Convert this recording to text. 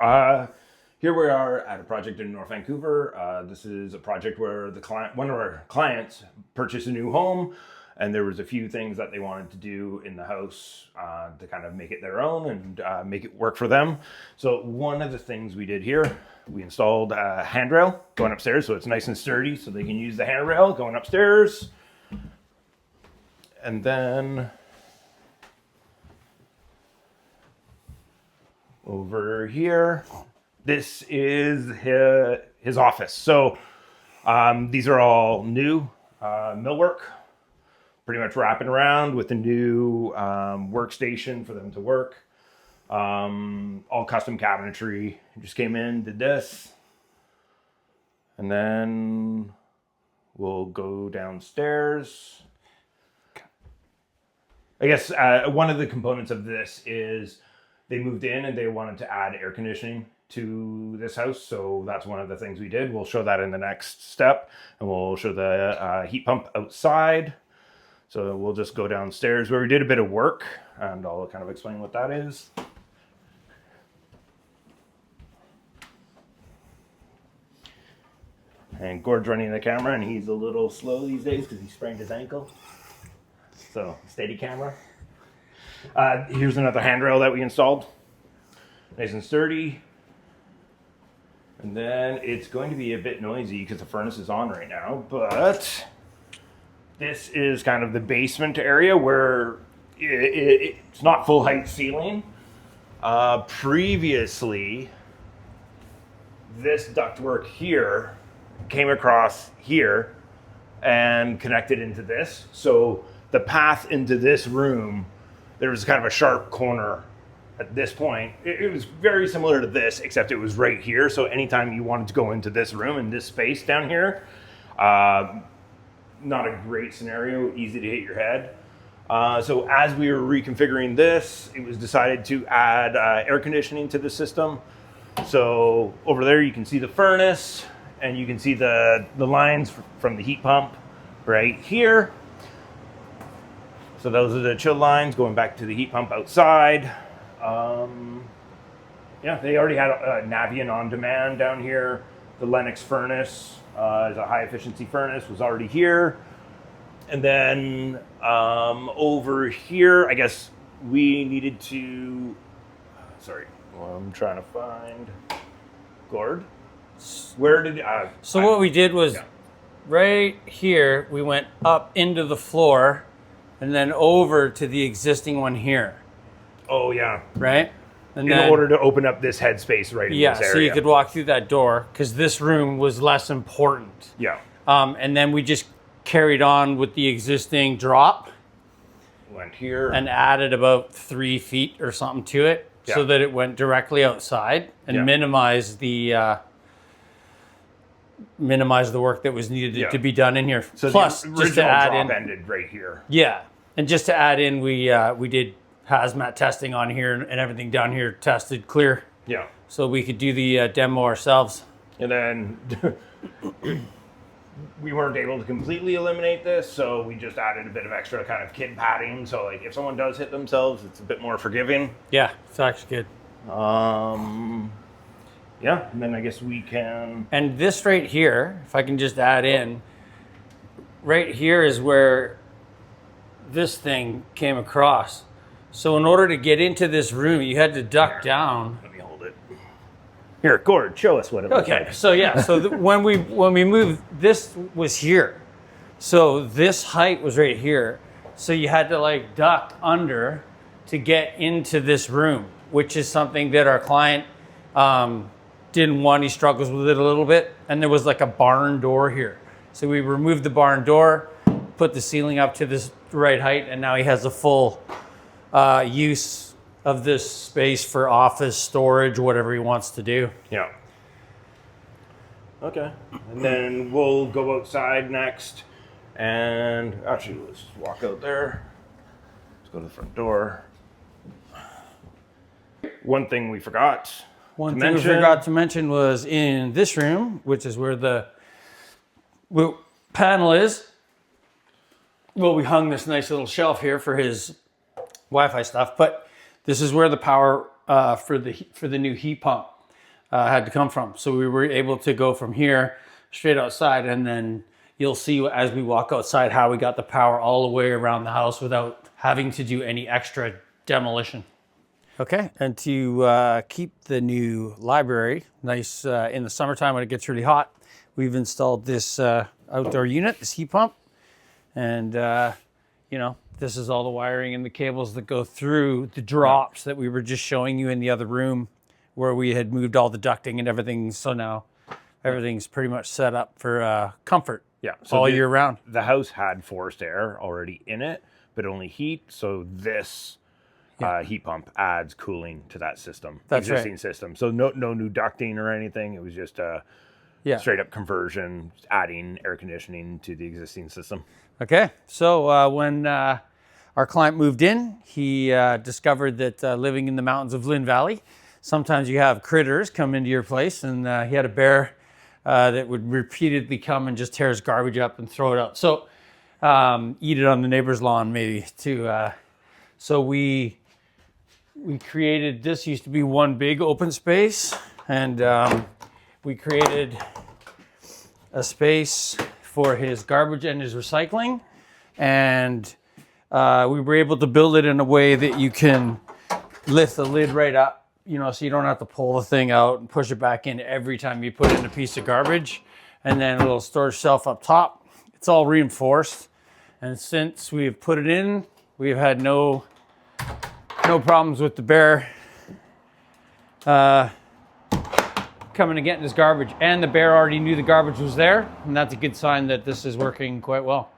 Here we are at a project in North Vancouver. This is a project where one of our clients purchased a new home, and there was a few things that they wanted to do in the house to kind of make it their own and make it work for them. So one of the things we did here, we installed a handrail going upstairs, so it's nice and sturdy, so they can use the handrail going upstairs. And then over here, this is his office. So these are all new millwork, pretty much wrapping around with a new workstation for them to work. All custom cabinetry. Just came in, did this. And then we'll go downstairs. I guess one of the components of this is they moved in and they wanted to add air conditioning to this house. So that's one of the things we did. We'll show that in the next step, and we'll show the heat pump outside. So we'll just go downstairs where we did a bit of work, and I'll kind of explain what that is. And Gord's running the camera, and he's a little slow these days because he sprained his ankle. So steady camera. Here's another handrail that we installed. Nice and sturdy. And then it's going to be a bit noisy because the furnace is on right now, but this is kind of the basement area where it's not full height ceiling. Previously, this ductwork here came across here and connected into this. So the path into this room, there was kind of a sharp corner at this point. It was very similar to this, except it was right here. So anytime you wanted to go into this room and this space down here, not a great scenario, easy to hit your head. So as we were reconfiguring this, it was decided to add air conditioning to the system. So over there you can see the furnace, and you can see the lines from the heat pump right here. So those are the chill lines going back to the heat pump outside. Yeah, they already had a Navien on demand down here. The Lennox furnace is a high efficiency furnace, was already here. And then over here, I guess we needed to, I'm trying to find Gord. Where did, what we did was right here, we went up into the floor and then over to the existing one here. Oh yeah. Right? And in order to open up this headspace right in this area. So you could walk through that door because this room was less important. Yeah. And then we just carried on with the existing drop. Went here. And added about 3 feet or something to it so that it went directly outside and minimized the work that was needed to be done in here. So plus, the original just to add drop in, ended right here. Yeah. And just to add in, we did hazmat testing on here and everything down here tested clear. Yeah. So we could do the demo ourselves. And then we weren't able to completely eliminate this, so we just added a bit of extra kind of kid padding. So like if someone does hit themselves, it's a bit more forgiving. Yeah, it's actually good. Yeah, and then I guess we can... And this right here, if I can just add in, right here is where this thing came across. So in order to get into this room, you had to duck down. Let me hold it. Here, Gord, show us what it looks like. Okay, so yeah, so when we moved, this was here. So this height was right here. So you had to like duck under to get into this room, which is something that our client didn't want. He struggles with it a little bit. And there was like a barn door here. So we removed the barn door, put the ceiling up to this right height, and now he has a full use of this space for office storage, whatever he wants to do. Yeah. Okay. And then we'll go outside next. And actually, let's just walk out there. Let's go to the front door. One thing we forgot to mention was in this room, which is where the panel is. Well, we hung this nice little shelf here for his Wi-Fi stuff, but this is where the power for the new heat pump. had to come from. So we were able to go from here straight outside, and then you'll see as we walk outside how we got the power all the way around the house without having to do any extra demolition. Okay, and to keep the new library nice in the summertime when it gets really hot, we've installed this outdoor unit, this heat pump, and this is all the wiring and the cables that go through the drops that we were just showing you in the other room where we had moved all the ducting and everything. So now everything's pretty much set up for comfort all year round. The house had forced air already in it, but only heat. So this heat pump adds cooling to that system, existing system. So no new ducting or anything. It was just straight up conversion, adding air conditioning to the existing system. Okay, so when our client moved in, he discovered that living in the mountains of Lynn Valley, sometimes you have critters come into your place, and he had a bear that would repeatedly come and just tear his garbage up and throw it out. So eat it on the neighbor's lawn maybe too. So we created, this used to be one big open space, and we created a space for his garbage and his recycling, and we were able to build it in a way that you can lift the lid right up, so you don't have to pull the thing out and push it back in every time you put in a piece of garbage. And then a little storage shelf up top. It's all reinforced, and since we've put it in, we've had no problems with the bear coming and getting his garbage. And the bear already knew the garbage was there, and that's a good sign that this is working quite well.